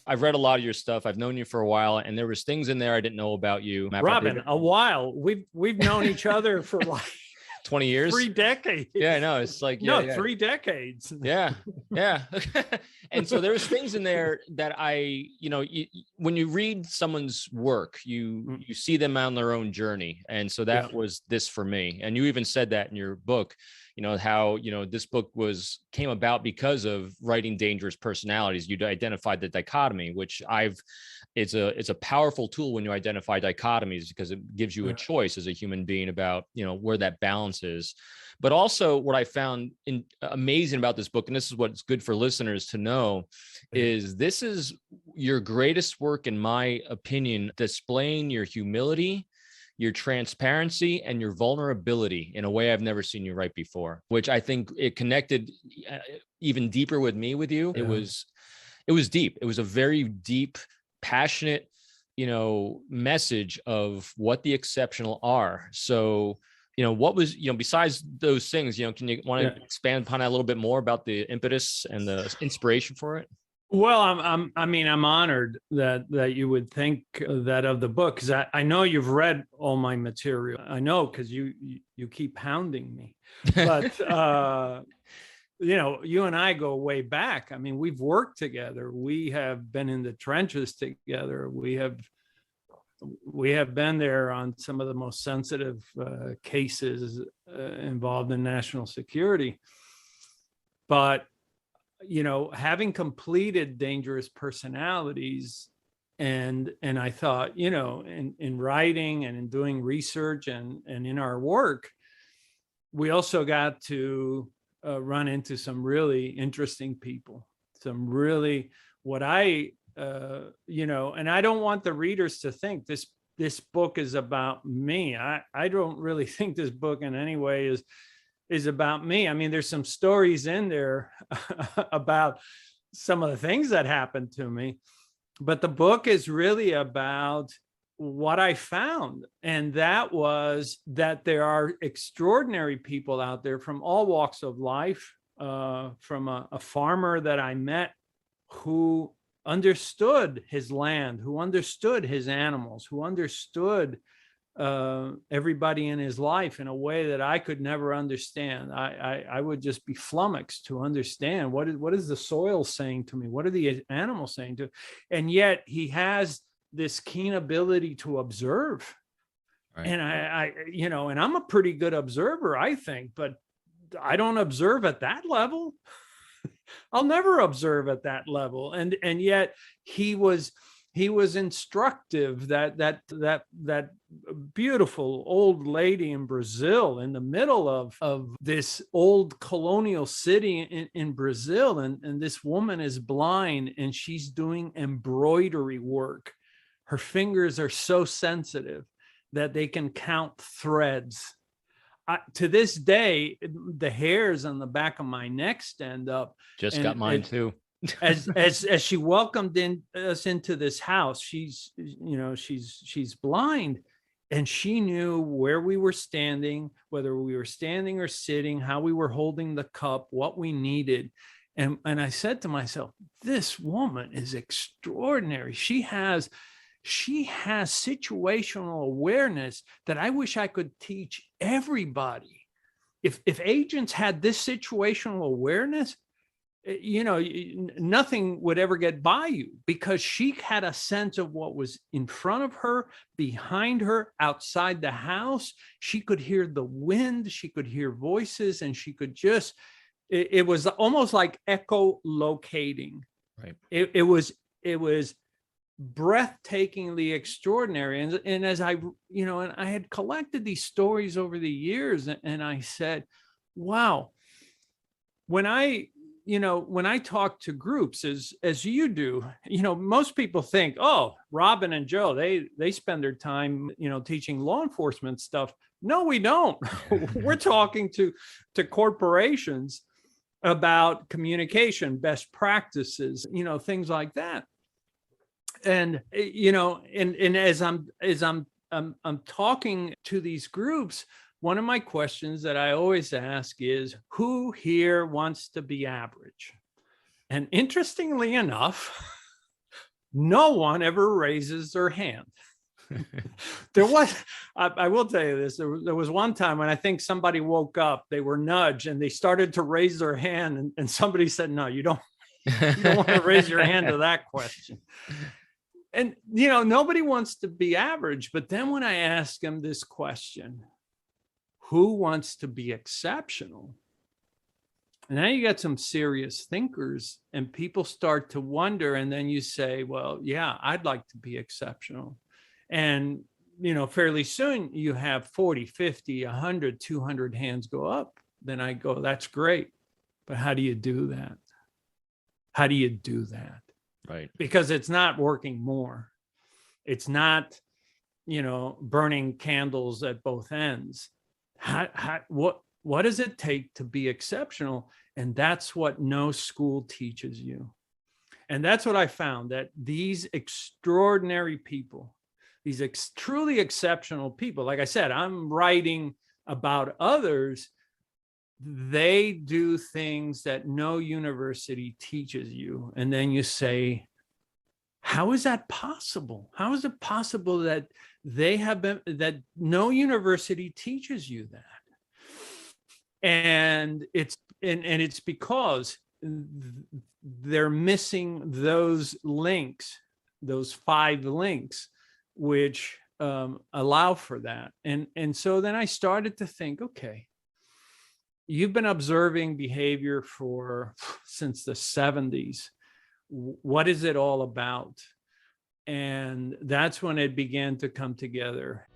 I've read a lot of your stuff. I've known you for a while, and there was things in there I didn't know about you. Robin, a while. We've known each other for like 20 years, 3 decades. Yeah, no, it's like, no, yeah. 3 decades. Yeah. And so there's things in there that when you read someone's work, you see them on their own journey. And so that was this for me. And you even said that in your book, how, this book came about because of writing Dangerous Personalities. You identified the dichotomy, which it's a powerful tool when you identify dichotomies, because it gives you a choice as a human being about, where that balance is. But also what I found amazing about this book, and this is what's good for listeners to know, is this is your greatest work, in my opinion, displaying your humility, your transparency, and your vulnerability in a way I've never seen you write before, which I think it connected even deeper with me, with you. Yeah. It was deep. It was a very deep, passionate, message of what the exceptional are. So, what was, besides those things, can you want to expand upon that a little bit more about the impetus and the inspiration for it? Well, I'm honored that you would think that of the book, because I know you've read all my material. I know, because you keep hounding me. But you and I go way back. I mean, we've worked together. We have been in the trenches together. We have been there on some of the most sensitive cases involved in national security. But having completed Dangerous Personalities, and I thought, in writing and in doing research and in our work, we also got to run into some really interesting people, some really and I don't want the readers to think this book is about me. I don't really think this book in any way is about me. I mean, there's some stories in there about some of the things that happened to me, but the book is really about what I found. And that was that there are extraordinary people out there from all walks of life, from a farmer that I met who understood his land, who understood his animals, who understood everybody in his life in a way that I could never understand. I would just be flummoxed to understand what is the soil saying to me? What are the animals saying to? And yet he has this keen ability to observe. Right. And and I'm a pretty good observer, I think, but I don't observe at that level. I'll never observe at that level. And yet he was instructive. That beautiful old lady in Brazil, in the middle of this old colonial city in Brazil, and this woman is blind and she's doing embroidery work. Her fingers are so sensitive that they can count threads. To this day, the hairs on the back of my neck stand up. Just got mine too. as she welcomed us into this house, she's blind, and she knew where we were standing, whether we were standing or sitting, how we were holding the cup, what we needed. And I said to myself, this woman is extraordinary. She has situational awareness that I wish I could teach everybody. If agents had this situational awareness, nothing would ever get by you, because she had a sense of what was in front of her, behind her, outside the house. She could hear the wind, she could hear voices, and she could just, it was almost like echolocating. Right. It was breathtakingly extraordinary. And as I had collected these stories over the years, and I said, wow, when I talk to groups, as you do, most people think, oh, Robin and Joe, they spend their time, teaching law enforcement stuff. No, we don't. We're talking to corporations about communication, best practices, things like that. And and as I'm talking to these groups, one of my questions that I always ask is, who here wants to be average? And interestingly enough, no one ever raises their hand. There was, I will tell you this, there was one time when I think somebody woke up, they were nudged and they started to raise their hand, and somebody said, no, you don't want to raise your hand to that question. And, you know, nobody wants to be average. But then when I ask them this question, who wants to be exceptional? And now you got some serious thinkers, and people start to wonder. And then you say, well, yeah, I'd like to be exceptional. And, you know, fairly soon you have 40, 50, 100, 200 hands go up. Then I go, that's great. But how do you do that? How do you do that? Right. Because it's not working more. It's not, you know, burning candles at both ends. What does it take to be exceptional? And that's what no school teaches you. And that's what I found, that these extraordinary people, these truly exceptional people, like I said, I'm writing about others. They do things that no university teaches you. And then you say, how is that possible? How is it possible that that no university teaches you that? And it's because they're missing those links, those 5 links, which allow for that. And so then I started to think, okay, you've been observing behavior since the 70s. What is it all about? And that's when it began to come together.